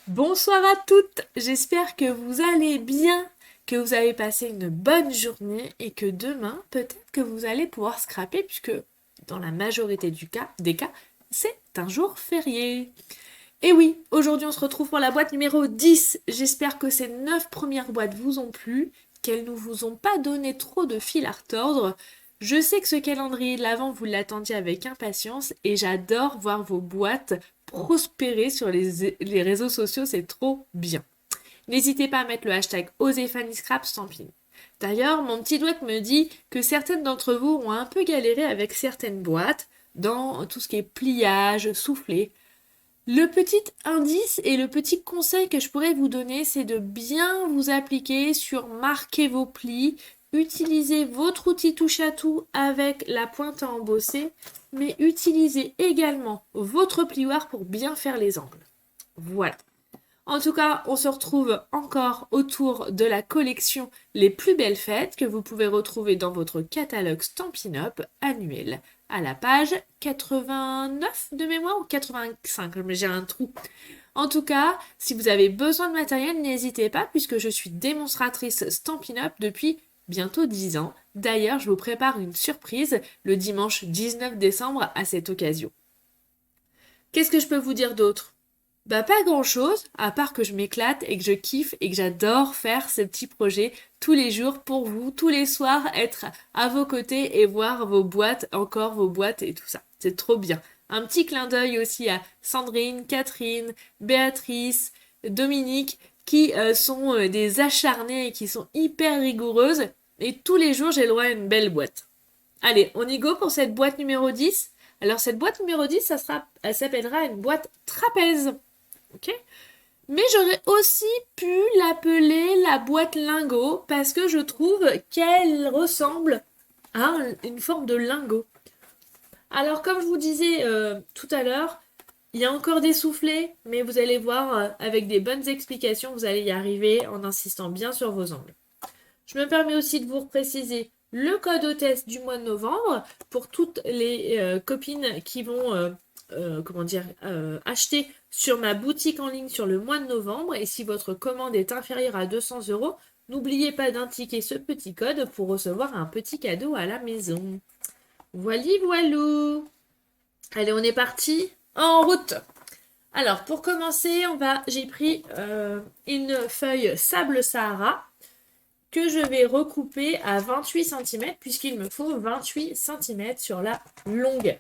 Bonsoir à toutes, j'espère que vous allez bien, que vous avez passé une bonne journée et que demain, peut-être que vous allez pouvoir scraper puisque dans la majorité des cas, c'est un jour férié. Et oui, aujourd'hui on se retrouve pour la boîte numéro 10. J'espère que ces 9 premières boîtes vous ont plu, qu'elles ne vous ont pas donné trop de fil à retordre. Je sais que ce calendrier de l'Avent, vous l'attendiez avec impatience et j'adore voir vos boîtes prospérer sur les réseaux sociaux, c'est trop bien. N'hésitez pas à mettre le hashtag OsezFannyScrapStampin'. D'ailleurs, mon petit doigt me dit que certaines d'entre vous ont un peu galéré avec certaines boîtes dans tout ce qui est pliage, soufflé. Le petit indice et le petit conseil que je pourrais vous donner, c'est de bien vous appliquer sur marquer vos plis, utiliser votre outil touche à tout avec la pointe à embosser, mais utilisez également votre plioir pour bien faire les angles. Voilà. En tout cas, on se retrouve encore autour de la collection Les plus belles fêtes que vous pouvez retrouver dans votre catalogue Stampin' Up annuel à la page 89 de mémoire ou 85, mais j'ai un trou. En tout cas, si vous avez besoin de matériel, n'hésitez pas puisque je suis démonstratrice Stampin' Up depuis bientôt 10 ans. D'ailleurs, je vous prépare une surprise le dimanche 19 décembre à cette occasion. Qu'est-ce que je peux vous dire d'autre? Bah pas grand-chose, à part que je m'éclate et que je kiffe et que j'adore faire ces petits projets tous les jours pour vous, tous les soirs, être à vos côtés et voir vos boîtes, encore vos boîtes et tout ça. C'est trop bien. Un petit clin d'œil aussi à Sandrine, Catherine, Béatrice, Dominique, qui sont des acharnées et qui sont hyper rigoureuses. Et tous les jours, j'ai le droit à une belle boîte. Allez, on y go pour cette boîte numéro 10. Alors cette boîte numéro 10, elle s'appellera une boîte trapèze. Ok. Mais j'aurais aussi pu l'appeler la boîte lingot parce que je trouve qu'elle ressemble à une forme de lingot. Alors comme je vous disais tout à l'heure, il y a encore des soufflets, mais vous allez voir avec des bonnes explications, vous allez y arriver en insistant bien sur vos angles. Je me permets aussi de vous préciser le code hôtesse du mois de novembre pour toutes les copines qui vont acheter sur ma boutique en ligne sur le mois de novembre. Et si votre commande est inférieure à 200 euros, n'oubliez pas d'indiquer ce petit code pour recevoir un petit cadeau à la maison. Voili voilou. Allez, on est parti. En route. Alors, pour commencer, j'ai pris une feuille sable Sahara que je vais recouper à 28 cm puisqu'il me faut 28 cm sur la longueur.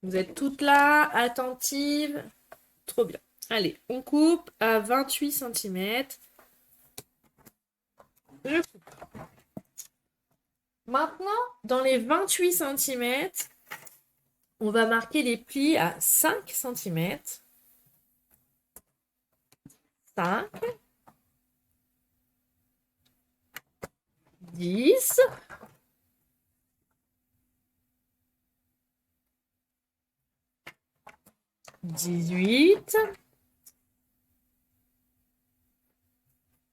Vous êtes toutes là, attentives. Trop bien. Allez, on coupe à 28 cm. Je coupe. Maintenant, dans les 28 cm, on va marquer les plis à 5 cm. 5. 10. 18.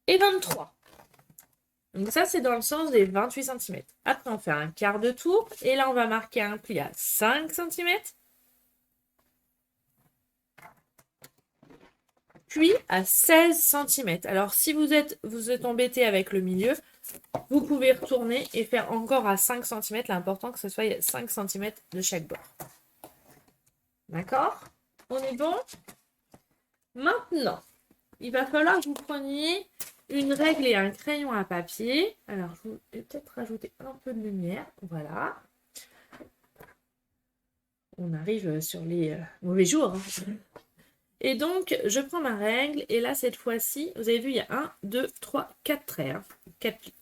Et 23. Donc ça, c'est dans le sens des 28 cm. Après, on fait un quart de tour. Et là, on va marquer un pli à 5 cm. Puis à 16 cm. Alors, si vous êtes embêté avec le milieu, vous pouvez retourner et faire encore à 5 cm. L'important que ce soit 5 cm de chaque bord. D'accord? On est bon? Maintenant, il va falloir que vous preniez une règle et un crayon à papier. Alors, je vais peut-être rajouter un peu de lumière. Voilà. On arrive sur les mauvais jours. Hein. Et donc, je prends ma règle. Et là, cette fois-ci, vous avez vu, il y a 1, 2, 3, 4 traits. Hein, 4 plis.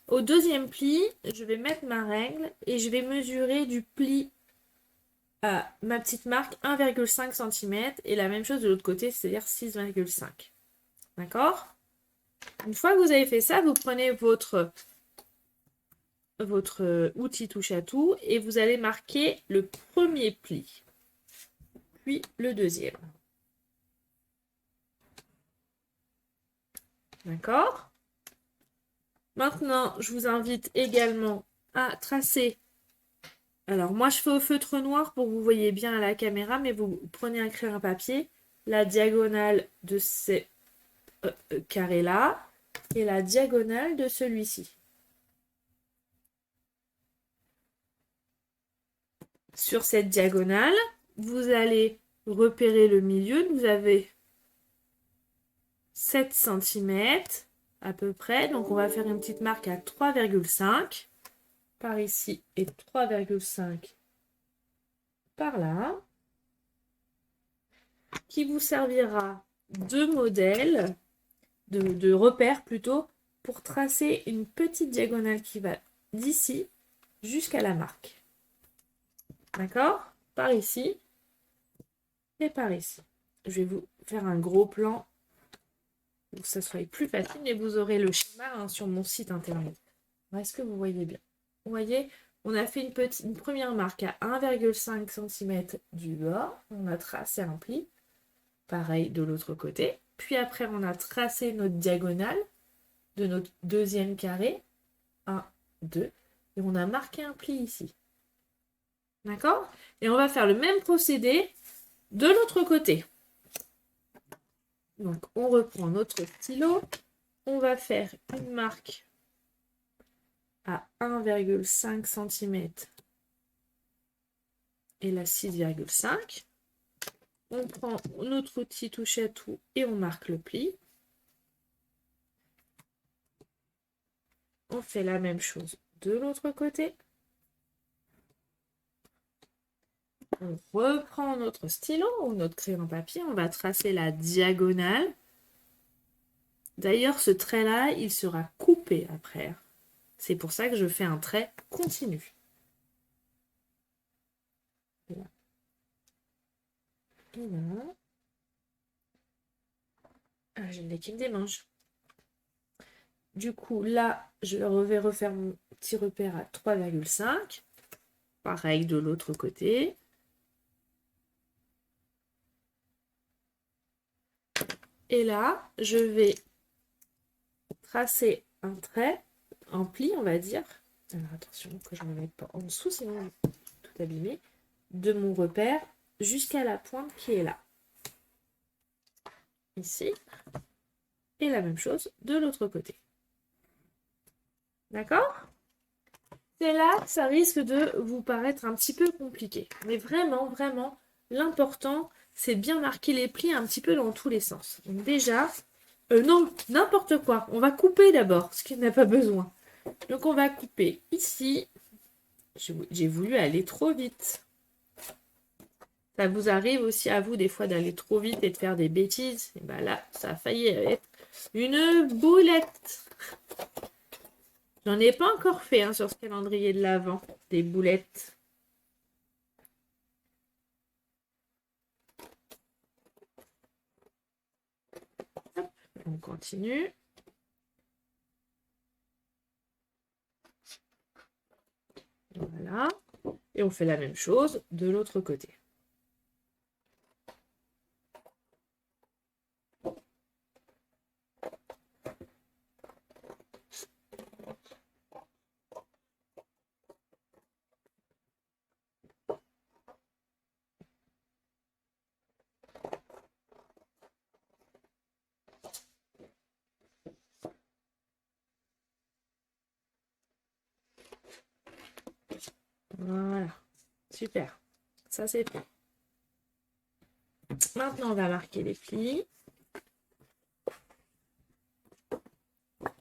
Au deuxième pli, je vais mettre ma règle et je vais mesurer du pli à ma petite marque 1,5 cm. Et la même chose de l'autre côté, c'est-à-dire 6,5. D'accord? Une fois que vous avez fait ça, vous prenez votre outil touche à tout et vous allez marquer le premier pli, puis le deuxième. D'accord? Maintenant, je vous invite également à tracer. Alors, moi, je fais au feutre noir pour que vous voyez bien à la caméra, mais vous prenez un crayon à papier la diagonale de ces carrés-là et la diagonale de celui-ci. Sur cette diagonale, vous allez repérer le milieu. Vous avez 7 cm à peu près. Donc, on va faire une petite marque à 3,5 par ici et 3,5 par là, qui vous servira de modèle, de repère plutôt, pour tracer une petite diagonale qui va d'ici jusqu'à la marque. D'accord? Par ici et par ici. Je vais vous faire un gros plan pour que ça soit plus facile, mais vous aurez le schéma sur mon site internet. Est-ce que vous voyez bien? Vous voyez, on a fait une première marque à 1,5 cm du bord. On a tracé un pli. Pareil de l'autre côté. Puis après, on a tracé notre diagonale de notre deuxième carré. 1, 2. Et on a marqué un pli ici. D'accord? Et on va faire le même procédé de l'autre côté. Donc, on reprend notre stylo. On va faire une marque à 1,5 cm et la 6,5. On prend notre outil touche à tout et on marque le pli. On fait la même chose de l'autre côté. On reprend notre stylo ou notre crayon papier. On va tracer la diagonale. D'ailleurs, ce trait-là, il sera coupé après. C'est pour ça que je fais un trait continu. Là. Et là. Ah, j'ai l'équipe des manches. Du coup, là, je vais refaire mon petit repère à 3,5. Pareil de l'autre côté. Et là, je vais tracer un trait, un pli, on va dire. Alors attention que je ne me mette pas en dessous, sinon je vais tout abîmer. De mon repère jusqu'à la pointe qui est là. Ici. Et la même chose de l'autre côté. D'accord? C'est là, ça risque de vous paraître un petit peu compliqué. Mais vraiment, vraiment, l'important, c'est de bien marquer les plis un petit peu dans tous les sens. Donc déjà, non, n'importe quoi. On va couper d'abord, ce qui n'a pas besoin. Donc on va couper ici. J'ai voulu aller trop vite. Ça vous arrive aussi à vous des fois d'aller trop vite et de faire des bêtises. Et bien là, ça a failli être une boulette. J'en ai pas encore fait sur ce calendrier de l'Avent, des boulettes. Hop, on continue. Voilà. Et on fait la même chose de l'autre côté. Voilà. Super. Ça, c'est fait. Maintenant, on va marquer les plis.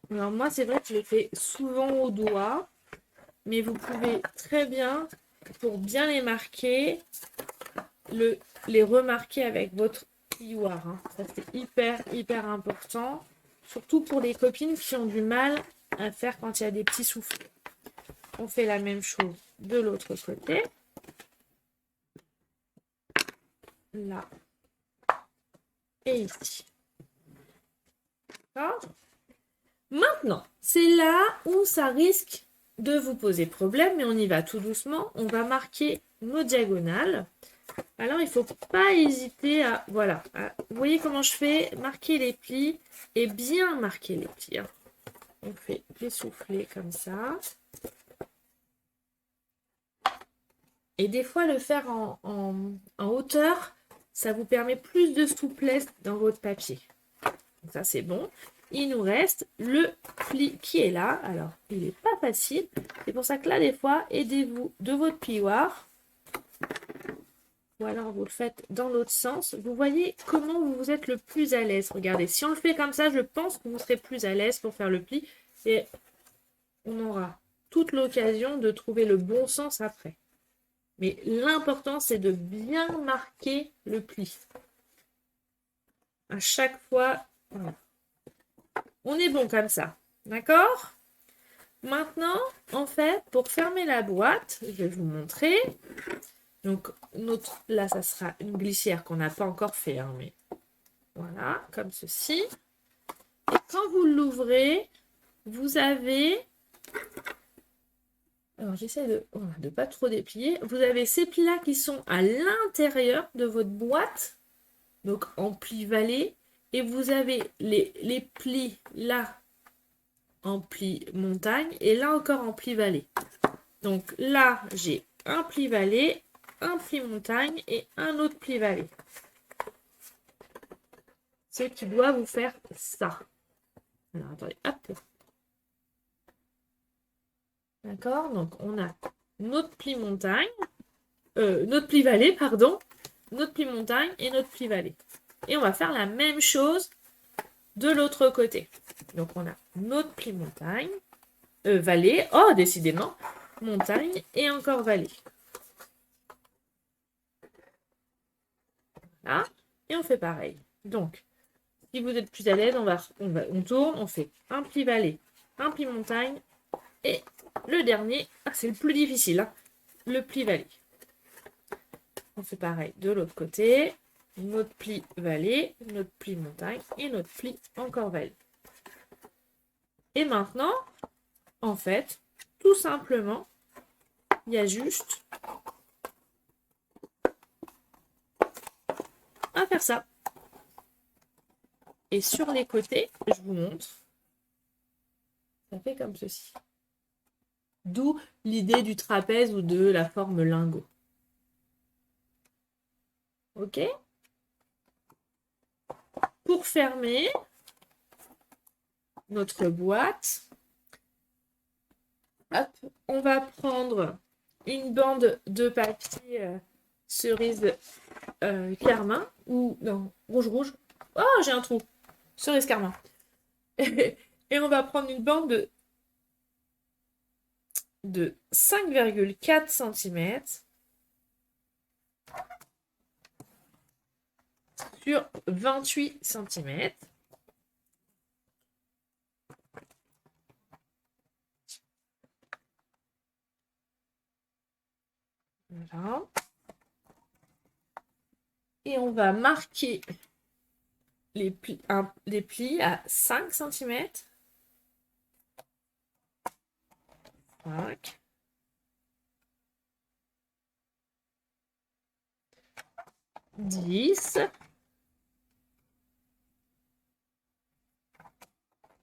Alors, moi, c'est vrai que je les fais souvent au doigt. Mais vous pouvez très bien, pour bien les marquer, les remarquer avec votre plioir. Ça, c'est hyper important. Surtout pour les copines qui ont du mal à faire quand il y a des petits soufflets. On fait la même chose de l'autre côté. Là. Et ici. D'accord? Maintenant, c'est là où ça risque de vous poser problème, mais on y va tout doucement. On va marquer nos diagonales. Alors, il ne faut pas hésiter à... Voilà. Vous voyez comment je fais? Marquer les plis et bien marquer les plis. On fait des soufflets comme ça. Et des fois, le faire en hauteur, ça vous permet plus de souplesse dans votre papier. Donc ça, c'est bon. Il nous reste le pli qui est là. Alors, il n'est pas facile. C'est pour ça que là, des fois, aidez-vous de votre plioir. Ou alors, vous le faites dans l'autre sens. Vous voyez comment vous êtes le plus à l'aise. Regardez, si on le fait comme ça, je pense que vous serez plus à l'aise pour faire le pli. Et on aura toute l'occasion de trouver le bon sens après. Mais l'important, c'est de bien marquer le pli. À chaque fois, voilà. On est bon comme ça. D'accord? Maintenant, en fait, pour fermer la boîte, je vais vous montrer. Donc, là, ça sera une glissière qu'on n'a pas encore fait. Hein, mais voilà, comme ceci. Et quand vous l'ouvrez, vous avez... Alors, j'essaie de ne pas trop déplier. Vous avez ces plis-là qui sont à l'intérieur de votre boîte. Donc, en pli vallée. Et vous avez les plis là en pli montagne et là encore en pli vallée. Donc là, j'ai un pli vallée, un pli montagne et un autre pli vallée. Ce qui doit vous faire ça. Alors attendez, hop. D'accord, donc on a notre pli montagne, notre pli vallée, pardon, notre pli montagne et notre pli vallée. Et on va faire la même chose de l'autre côté. Donc on a notre pli montagne, vallée, oh décidément, montagne et encore vallée. Voilà, et on fait pareil. Donc, si vous êtes plus à l'aise, on tourne, on fait un pli vallée, un pli montagne et le dernier, c'est le plus difficile, hein, le pli vallée. On fait pareil de l'autre côté, notre pli vallée, notre pli montagne et notre pli encore vallée. Et maintenant, en fait, tout simplement, il y a juste à faire ça. Et sur les côtés, je vous montre, ça fait comme ceci. D'où l'idée du trapèze ou de la forme lingot. Ok? Pour fermer notre boîte, hop, on va prendre une bande de papier cerise carmin ou non, rouge. Oh, j'ai un trou. Cerise carmin. Et on va prendre une bande de 5,4 cm sur 28 cm. Voilà. Et on va marquer les plis à 5 cm. 5. 10.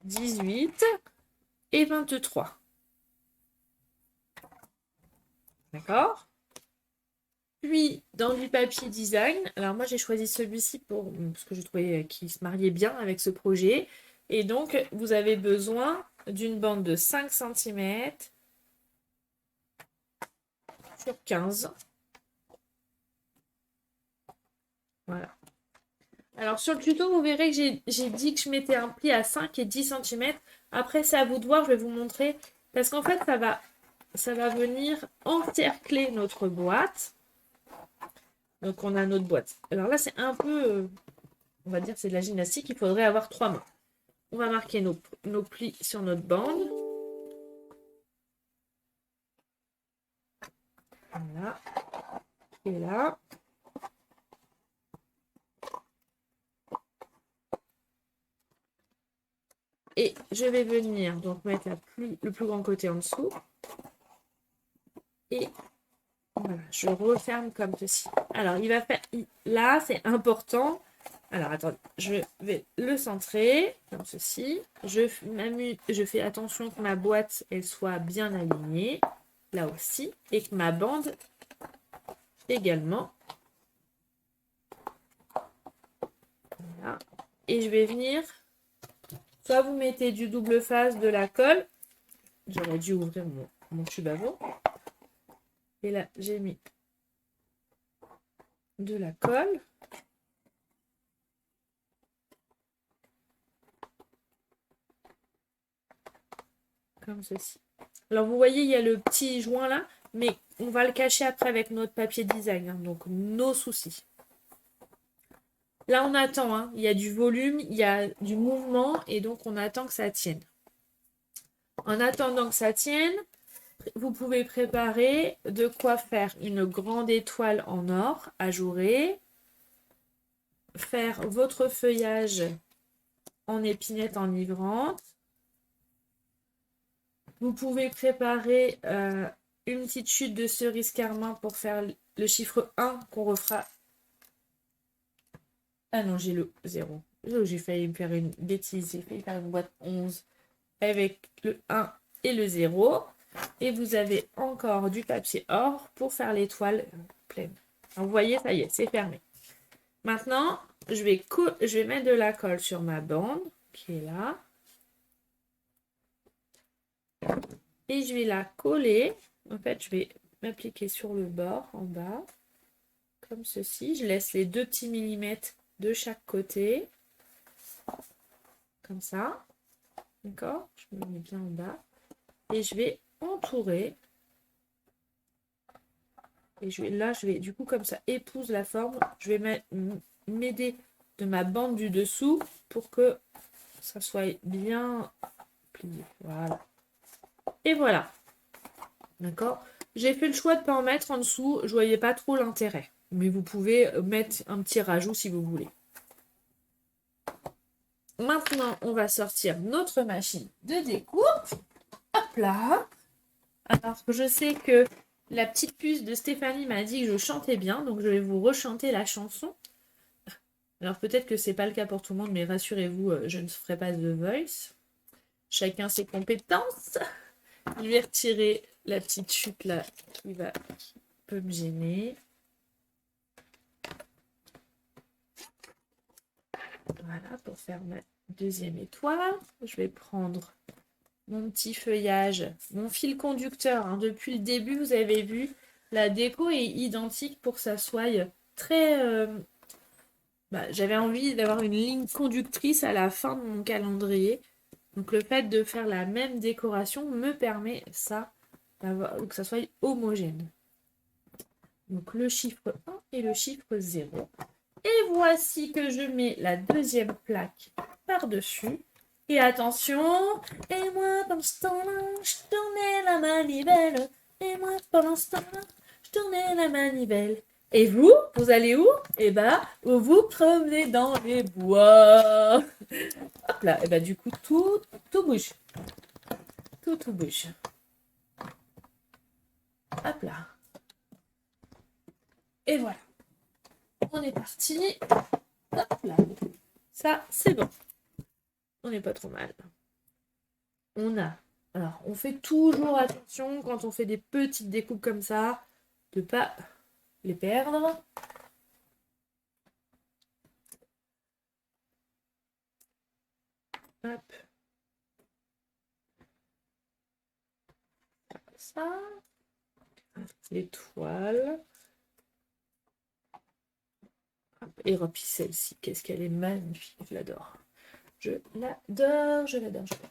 18 et 23. D'accord? Puis, dans du papier design, alors moi j'ai choisi celui-ci parce que je trouvais qu'il se mariait bien avec ce projet. Et donc, vous avez besoin d'une bande de 5 cm sur 15. Voilà. Alors, sur le tuto, vous verrez que j'ai dit que je mettais un pli à 5 et 10 cm. Après, c'est à vous de voir, je vais vous montrer. Parce qu'en fait, ça va venir encercler notre boîte. Donc, on a notre boîte. Alors là, c'est un peu, on va dire, c'est de la gymnastique. Il faudrait avoir 3 mains. On va marquer nos plis sur notre bande. Voilà. Et là. Et je vais venir donc mettre le plus grand côté en dessous. Et voilà, je referme comme ceci. Alors, il va faire... Là, c'est important. Alors, attendez, je vais le centrer comme ceci. Je fais attention que ma boîte, elle soit bien alignée. Là aussi. Et que ma bande également. Voilà. Et je vais venir, soit vous mettez du double face, de la colle. J'aurais dû ouvrir mon tube à veau. Et là, j'ai mis de la colle. Comme ceci. Alors, vous voyez, il y a le petit joint là, mais on va le cacher après avec notre papier design. Hein, donc, nos soucis. Là, on attend. Hein, il y a du volume, il y a du mouvement, et donc, on attend que ça tienne. En attendant que ça tienne, vous pouvez préparer de quoi faire une grande étoile en or ajourée, faire votre feuillage en épinette enivrante. Vous pouvez préparer une petite chute de cerise carmin pour faire le chiffre 1 qu'on refera. Ah non, j'ai le 0. J'ai failli me faire une bêtise. J'ai failli faire une boîte 11 avec le 1 et le 0. Et vous avez encore du papier or pour faire l'étoile pleine. Donc, vous voyez, ça y est, c'est fermé. Maintenant, je vais mettre de la colle sur ma bande qui est là. Et je vais la coller. En fait, je vais m'appliquer sur le bord, en bas, comme ceci. Je laisse les 2 petits millimètres de chaque côté. Comme ça. D'accord? Je me mets bien en bas. Et je vais entourer. Et là, je vais, du coup, comme ça, épouse la forme. Je vais m'aider de ma bande du dessous pour que ça soit bien plié. Voilà. Et voilà. D'accord? J'ai fait le choix de ne pas en mettre en dessous. Je ne voyais pas trop l'intérêt. Mais vous pouvez mettre un petit rajout si vous voulez. Maintenant, on va sortir notre machine de découpe. Hop là. Alors, je sais que la petite puce de Stéphanie m'a dit que je chantais bien. Donc, je vais vous rechanter la chanson. Alors, peut-être que c'est pas le cas pour tout le monde. Mais rassurez-vous, je ne ferai pas The Voice. Chacun ses compétences. Je vais retirer la petite chute là qui peut me gêner. Voilà, pour faire ma deuxième étoile. Je vais prendre mon petit feuillage, mon fil conducteur. Hein. Depuis le début, vous avez vu, la déco est identique pour que ça soit très... j'avais envie d'avoir une ligne conductrice à la fin de mon calendrier. Donc le fait de faire la même décoration me permet ça, que ça soit homogène. Donc le chiffre 1 et le chiffre 0. Et voici que je mets la deuxième plaque par-dessus. Et attention, et moi pendant ce temps-là, je tournais la manivelle. Et moi pendant ce temps-là, je tournais la manivelle. Et vous allez où? Eh ben, vous vous promenez dans les bois. Hop là, et ben du coup, tout bouge. Tout bouge. Hop là. Et voilà. On est parti. Hop là. Ça, c'est bon. On n'est pas trop mal. Alors, on fait toujours attention quand on fait des petites découpes comme ça, de ne pas les perdre. Hop. Ça. L'étoile. Et puis celle-ci, qu'est-ce qu'elle est magnifique, je l'adore. Je l'adore, je l'adore, je l'adore.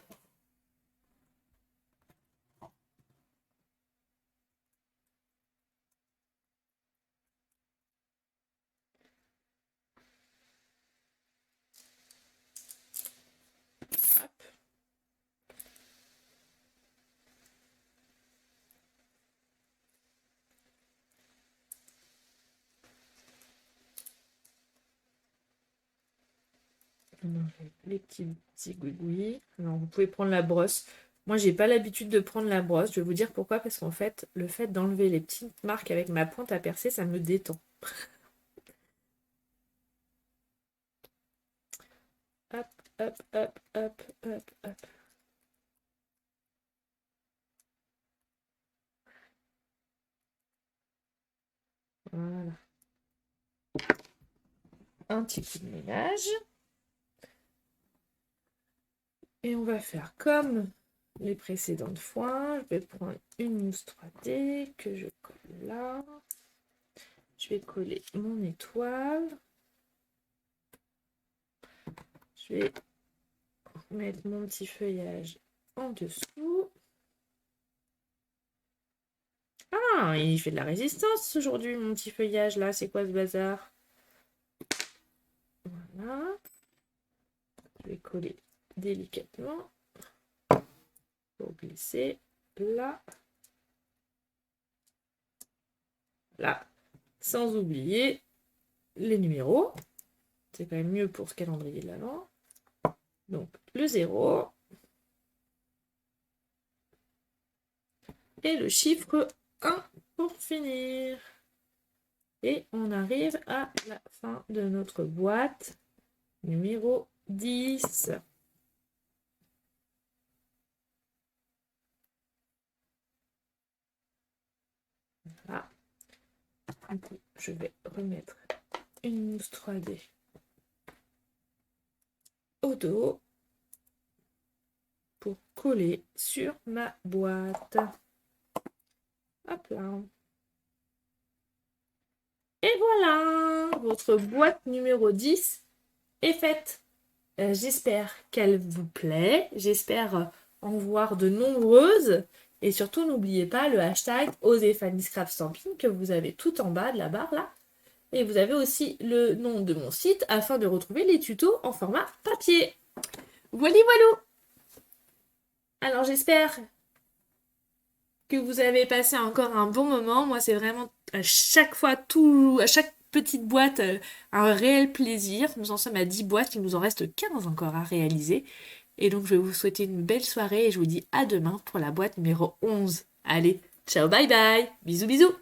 Les petits zigouigouis. Alors, vous pouvez prendre la brosse. Moi, j'ai pas l'habitude de prendre la brosse. Je vais vous dire pourquoi. Parce qu'en fait, le fait d'enlever les petites marques avec ma pointe à percer, ça me détend. Hop, hop, hop, hop, hop, hop. Voilà. Un petit coup de ménage. Et on va faire comme les précédentes fois. Je vais prendre une mousse 3D que je colle là. Je vais coller mon étoile. Je vais mettre mon petit feuillage en dessous. Ah, il fait de la résistance aujourd'hui, mon petit feuillage là. C'est quoi ce bazar? Voilà. Je vais coller délicatement pour glisser là. Là. Sans oublier les numéros. C'est quand même mieux pour ce calendrier de l'Avent. Donc le 0 et le chiffre 1 pour finir. Et on arrive à la fin de notre boîte numéro 10. Voilà. Du coup, je vais remettre une mousse 3D au dos pour coller sur ma boîte. Hop là. Et voilà, votre boîte numéro 10 est faite. J'espère qu'elle vous plaît. J'espère en voir de nombreuses. Et surtout, n'oubliez pas le hashtag OseFannyScrapStamping que vous avez tout en bas de la barre là. Et vous avez aussi le nom de mon site afin de retrouver les tutos en format papier. Voilà, voilà. Alors j'espère que vous avez passé encore un bon moment. Moi, c'est vraiment à chaque fois, à chaque petite boîte, un réel plaisir. Nous en sommes à 10 boîtes, il nous en reste 15 encore à réaliser. Et donc, je vais vous souhaiter une belle soirée et je vous dis à demain pour la boîte numéro 11. Allez, ciao, bye bye, bisous, bisous.